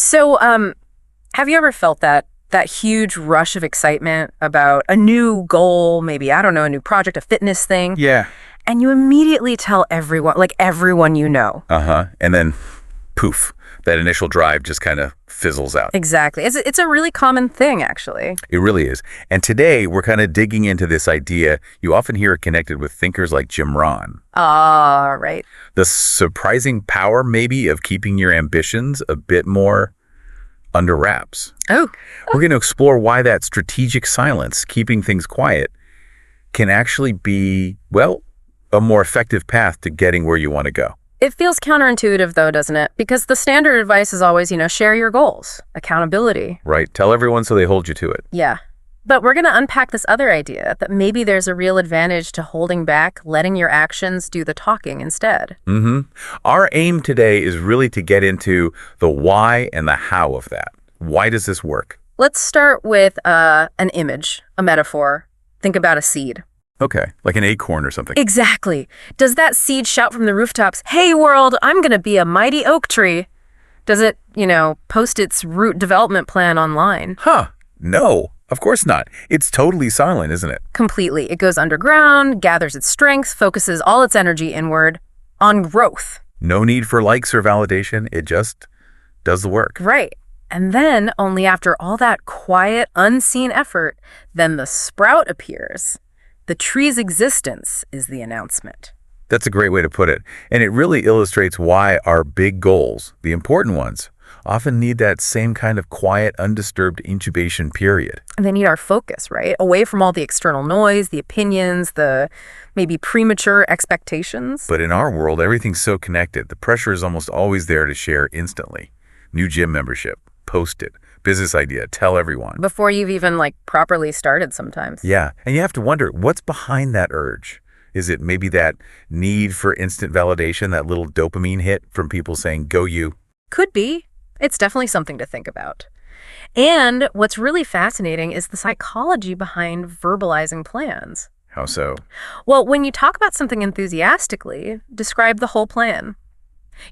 So, have you ever felt that huge rush of excitement about a new goal, maybe, I don't know, a new project, a fitness thing, Yeah. and you immediately tell everyone, like everyone you know? Uh-huh. And then, poof, that initial drive just kind of fizzles out. Exactly. It's a really common thing, actually. It really is. And today, we're kind of digging into this idea. You often hear it connected with thinkers like Jim Rohn. Ah, right. The surprising power, maybe, of keeping your ambitions a bit more under wraps. Oh, We're going to explore why that strategic silence, keeping things quiet, can actually be, well, a more effective path to getting where you want to go. it feels counterintuitive, though, doesn't it? Because the standard advice is always, share your goals, accountability. Right? Tell everyone so they hold you to it. Yeah. But we're going to unpack this other idea that maybe there's a real advantage to holding back, letting your actions do the talking instead. Our aim today is really to get into the why and the how of that. Why does this work? Let's start with an image, a metaphor. Think about a seed. Okay, like an acorn or something. Exactly. Does that seed shout from the rooftops, "Hey world, I'm going to be a mighty oak tree"? Does it, post its root development plan online? Huh. No, of course not. It's totally silent, isn't it? Completely. It goes underground, gathers its strength, focuses all its energy inward on growth. No need for likes or validation. It just does the work. Right. And then, only after all that quiet, unseen effort, then the sprout appears. The tree's existence is the announcement. That's a great way to put it. And it really illustrates why our big goals, the important ones, often need that same kind of quiet, undisturbed incubation period. And they need our focus, right? Away from all the external noise, the opinions, the maybe premature expectations. But in our world, everything's so connected. The pressure is almost always there to share instantly. New gym membership, post it. Business idea, tell everyone. Before you've even properly started sometimes. Yeah, and you have to wonder, what's behind that urge? Is it maybe that need for instant validation, that little dopamine hit from people saying, go you? Could be. It's definitely something to think about. And what's really fascinating is the psychology behind verbalizing plans. How so? Well, when you talk about something enthusiastically, describe the whole plan.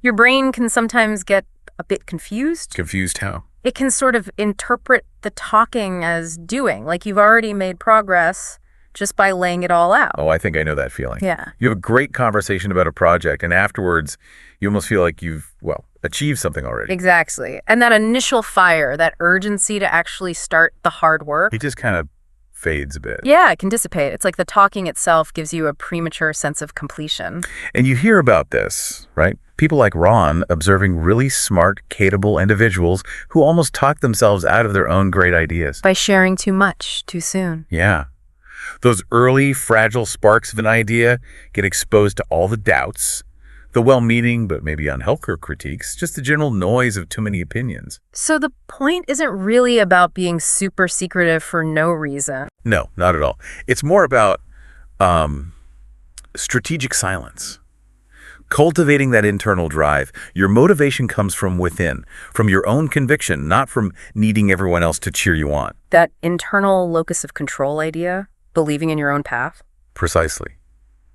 Your brain can sometimes get a bit confused. Confused how? It can sort of interpret the talking as doing, like you've already made progress just by laying it all out. Oh, I think I know that feeling. Yeah. You have a great conversation about a project, and afterwards, you almost feel like you've, achieved something already. Exactly. And that initial fire, that urgency to actually start the hard work. It just kind of fades a bit. Yeah, it can dissipate. It's like the talking itself gives you a premature sense of completion. And you hear about this, right? People like Ron observing really smart, capable individuals who almost talk themselves out of their own great ideas. By sharing too much too soon. Yeah. Those early, fragile sparks of an idea get exposed to all the doubts, the well-meaning but maybe unhelpful critiques, just the general noise of too many opinions. So the point isn't really about being super secretive for no reason. No, not at all. It's more about strategic silence. Cultivating that internal drive. Your motivation comes from within, from your own conviction, not from needing everyone else to cheer you on. That internal locus of control idea, believing in your own path. Precisely.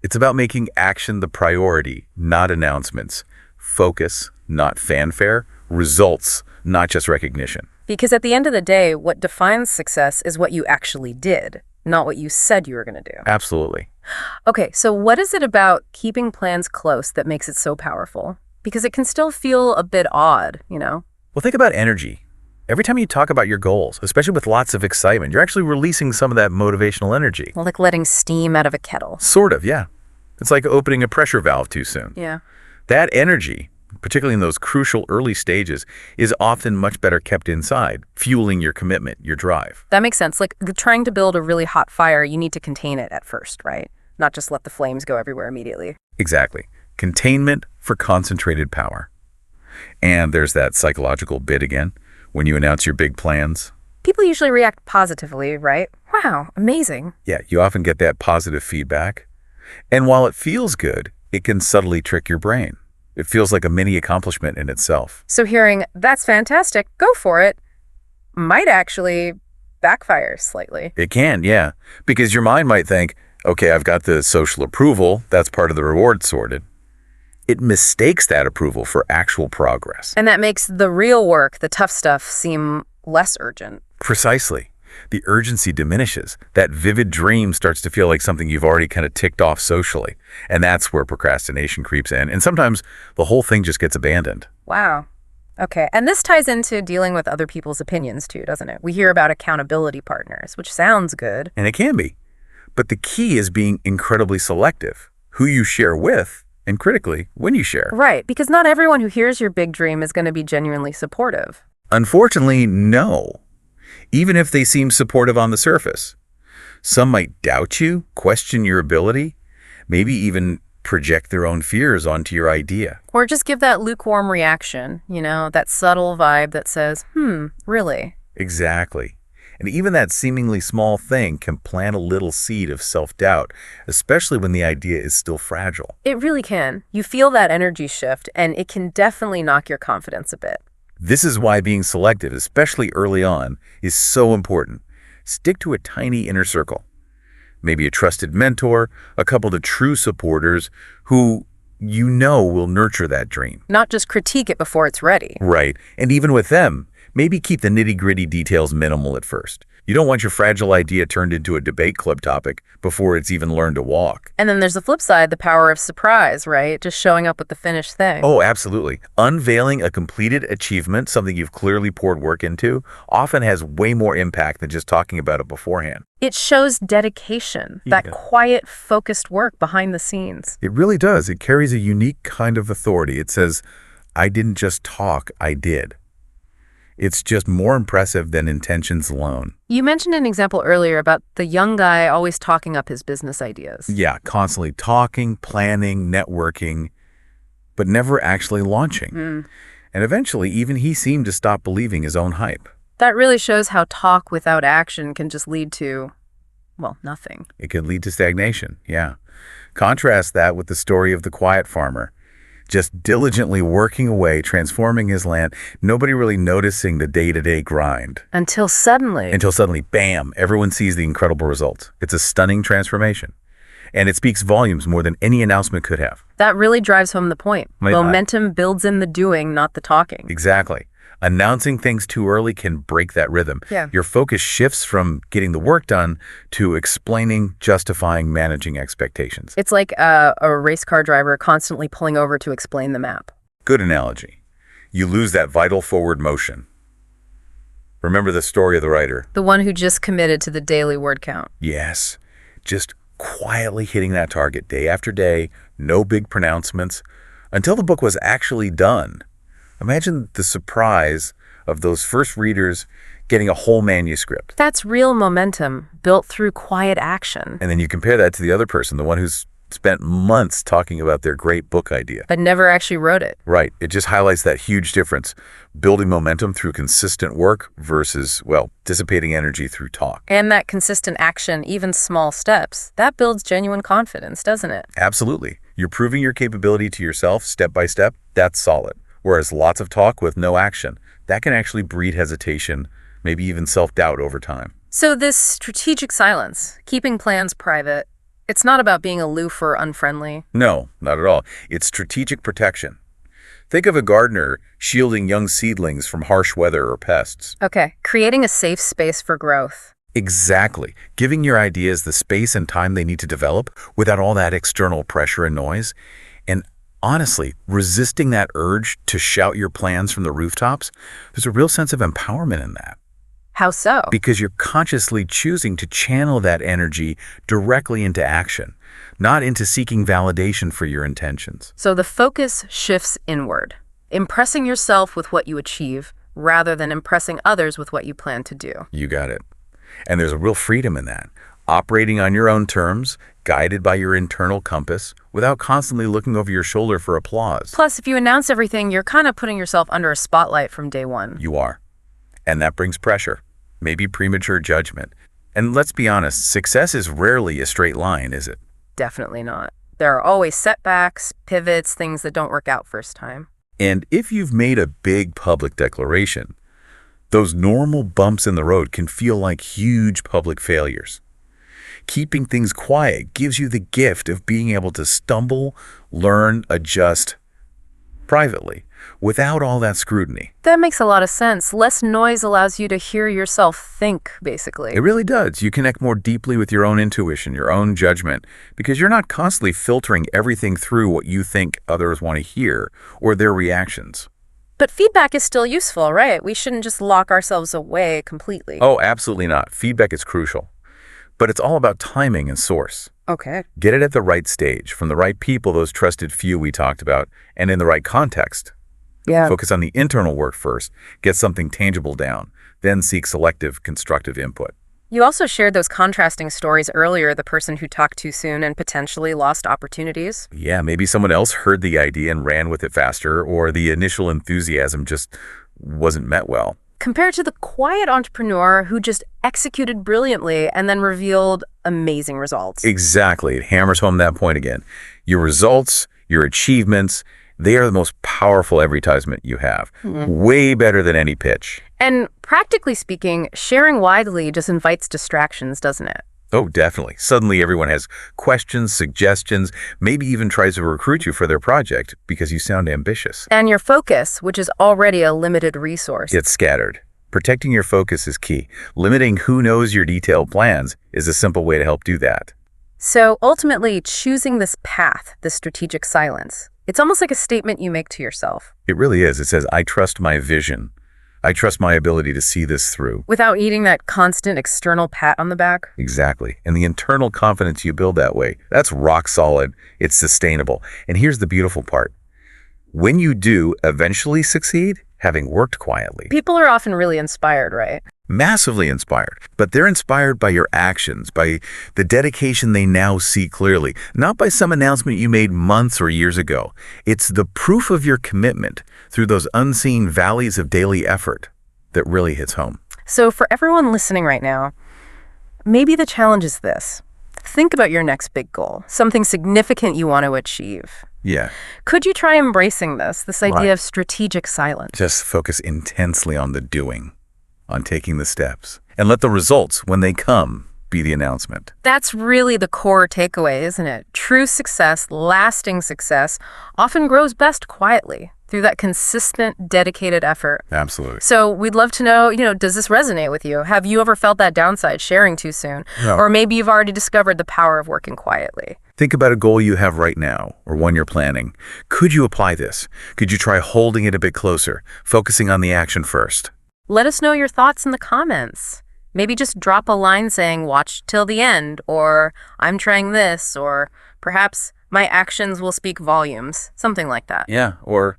It's about making action the priority, not announcements. Focus, not fanfare. Results, not just recognition. Because at the end of the day, what defines success is what you actually did, not what you said you were going to do. Absolutely. Okay, so what is it about keeping plans close that makes it so powerful? Because it can still feel a bit odd, Well, think about energy. Every time you talk about your goals, especially with lots of excitement, you're actually releasing some of that motivational energy. Well, like letting steam out of a kettle. Sort of, yeah. It's like opening a pressure valve too soon. Yeah. That energy, particularly in those crucial early stages, is often much better kept inside, fueling your commitment, your drive. That makes sense. Like trying to build a really hot fire, you need to contain it at first, right? Not just let the flames go everywhere immediately. Exactly. Containment for concentrated power. And there's that psychological bit again. When you announce your big plans, People usually react positively, right? Wow, amazing. yeah, you often get that positive feedback. And while it feels good, it can subtly trick your brain. It feels like a mini accomplishment in itself. So hearing, "That's fantastic, go for it," might actually backfire slightly. It can, yeah. Because your mind might think, okay, I've got the social approval. That's part of the reward sorted. It mistakes that approval for actual progress. And that makes the real work, the tough stuff, seem less urgent. Precisely. The urgency diminishes. That vivid dream starts to feel like something you've already kind of ticked off socially. And that's where procrastination creeps in. And sometimes the whole thing just gets abandoned. Wow. Okay, and this ties into dealing with other people's opinions too, doesn't it? We hear about accountability partners, which sounds good. And it can be. But the key is being incredibly selective. Who you share with, and critically, when you share. Right, because not everyone who hears your big dream is going to be genuinely supportive. Unfortunately, no. Even if they seem supportive on the surface. Some might doubt you, question your ability, maybe even project their own fears onto your idea. Or just give that lukewarm reaction, that subtle vibe that says, really? Exactly. And even that seemingly small thing can plant a little seed of self-doubt, especially when the idea is still fragile. It really can. You feel that energy shift, and it can definitely knock your confidence a bit. This is why being selective, especially early on, is so important. Stick to a tiny inner circle. Maybe a trusted mentor, a couple of true supporters who you know will nurture that dream. Not just critique it before it's ready. Right. And even with them, maybe keep the nitty-gritty details minimal at first. You don't want your fragile idea turned into a debate club topic before it's even learned to walk. And then there's the flip side, the power of surprise, right? Just showing up with the finished thing. Oh, absolutely. Unveiling a completed achievement, something you've clearly poured work into, often has way more impact than just talking about it beforehand. It shows dedication, that quiet, focused work behind the scenes. It really does. It carries a unique kind of authority. It says, I didn't just talk, I did. It's just more impressive than intentions alone. You mentioned an example earlier about the young guy always talking up his business ideas. Yeah, constantly talking, planning, networking, but never actually launching. And eventually, even he seemed to stop believing his own hype. That really shows how talk without action can just lead to, nothing. It could lead to stagnation, yeah. Contrast that with the story of the quiet farmer. Just diligently working away, transforming his land, nobody really noticing the day-to-day grind. Until suddenly, bam, everyone sees the incredible results. It's a stunning transformation. And it speaks volumes more than any announcement could have. That really drives home the point. Momentum builds in the doing, not the talking. Exactly. Announcing things too early can break that rhythm. Yeah. Your focus shifts from getting the work done to explaining, justifying, managing expectations. It's like a race car driver constantly pulling over to explain the map. Good analogy. You lose that vital forward motion. Remember the story of the writer? The one who just committed to the daily word count. Yes. Just quietly hitting that target day after day, no big pronouncements, until the book was actually done. Imagine the surprise of those first readers getting a whole manuscript. That's real momentum, built through quiet action. And then you compare that to the other person, the one who's spent months talking about their great book idea. But never actually wrote it. Right. It just highlights that huge difference. Building momentum through consistent work versus, dissipating energy through talk. And that consistent action, even small steps, that builds genuine confidence, doesn't it? Absolutely. You're proving your capability to yourself step by step. That's solid. Whereas lots of talk with no action, that can actually breed hesitation, maybe even self-doubt over time. So this strategic silence, keeping plans private, it's not about being aloof or unfriendly. No, not at all. It's strategic protection. Think of a gardener shielding young seedlings from harsh weather or pests. Okay, creating a safe space for growth. Exactly. Giving your ideas the space and time they need to develop without all that external pressure and noise. And honestly, resisting that urge to shout your plans from the rooftops, there's a real sense of empowerment in that. How so? Because you're consciously choosing to channel that energy directly into action, not into seeking validation for your intentions. So the focus shifts inward, impressing yourself with what you achieve rather than impressing others with what you plan to do. You got it. And there's a real freedom in that. Operating on your own terms, guided by your internal compass, without constantly looking over your shoulder for applause. Plus, if you announce everything, you're kind of putting yourself under a spotlight from day one. You are. And that brings pressure, maybe premature judgment. And let's be honest, success is rarely a straight line, is it? Definitely not. There are always setbacks, pivots, things that don't work out first time. And if you've made a big public declaration, those normal bumps in the road can feel like huge public failures. Keeping things quiet gives you the gift of being able to stumble, learn, adjust, privately, without all that scrutiny. That makes a lot of sense. Less noise allows you to hear yourself think, basically. It really does. You connect more deeply with your own intuition, your own judgment, because you're not constantly filtering everything through what you think others want to hear or their reactions. But feedback is still useful, right? We shouldn't just lock ourselves away completely. Oh, absolutely not. Feedback is crucial. But it's all about timing and source. Okay. Get it at the right stage, from the right people, those trusted few we talked about, and in the right context. Yeah. Focus on the internal work first, get something tangible down, then seek selective, constructive input. You also shared those contrasting stories earlier, the person who talked too soon and potentially lost opportunities. Yeah, maybe someone else heard the idea and ran with it faster, or the initial enthusiasm just wasn't met well. Compared to the quiet entrepreneur who just executed brilliantly and then revealed amazing results. Exactly. It hammers home that point again. Your results, your achievements, they are the most powerful advertisement you have. Way better than any pitch. And practically speaking, sharing widely just invites distractions, doesn't it? Oh, definitely. Suddenly everyone has questions, suggestions, maybe even tries to recruit you for their project because you sound ambitious. And your focus, which is already a limited resource. Gets scattered. Protecting your focus is key. Limiting who knows your detailed plans is a simple way to help do that. So ultimately, choosing this path, this strategic silence, it's almost like a statement you make to yourself. It really is. It says, I trust my vision. I trust my ability to see this through. Without needing that constant external pat on the back. Exactly. And the internal confidence you build that way, that's rock solid. It's sustainable. And here's the beautiful part. When you do eventually succeed, having worked quietly, People are often really inspired, right? massively inspired, but they're inspired by your actions, by the dedication they now see clearly, not by some announcement you made months or years ago. It's the proof of your commitment through those unseen valleys of daily effort that really hits home. So for everyone listening right now, maybe the challenge is this. Think about your next big goal, something significant you want to achieve. Yeah, Could you try embracing this idea Right. of strategic silence? just focus intensely on the doing, on taking the steps, and let the results, when they come, be the announcement. That's really the core takeaway, isn't it? True success, lasting success, often grows best quietly through that consistent, dedicated effort. Absolutely. So we'd love to know, does this resonate with you? Have you ever felt that downside sharing too soon? No. Or maybe you've already discovered the power of working quietly. Think about a goal you have right now or one you're planning. Could you apply this? Could you try holding it a bit closer, focusing on the action first? Let us know your thoughts in the comments. Maybe just drop a line saying, watch till the end, or I'm trying this, or perhaps my actions will speak volumes, something like that. Yeah, or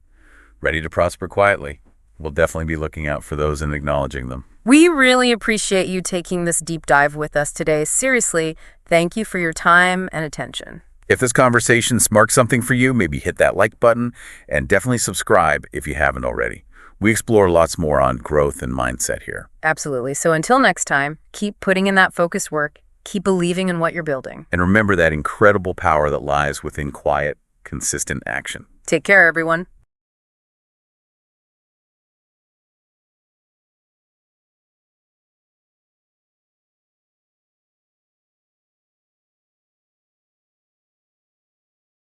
ready to prosper quietly. We'll definitely be looking out for those and acknowledging them. We really appreciate you taking this deep dive with us today. Seriously, thank you for your time and attention. If this conversation sparked something for you, maybe hit that like button and definitely subscribe if you haven't already. We explore lots more on growth and mindset here. Absolutely. So until next time, keep putting in that focused work, keep believing in what you're building. And remember that incredible power that lies within quiet, consistent action. Take care, everyone.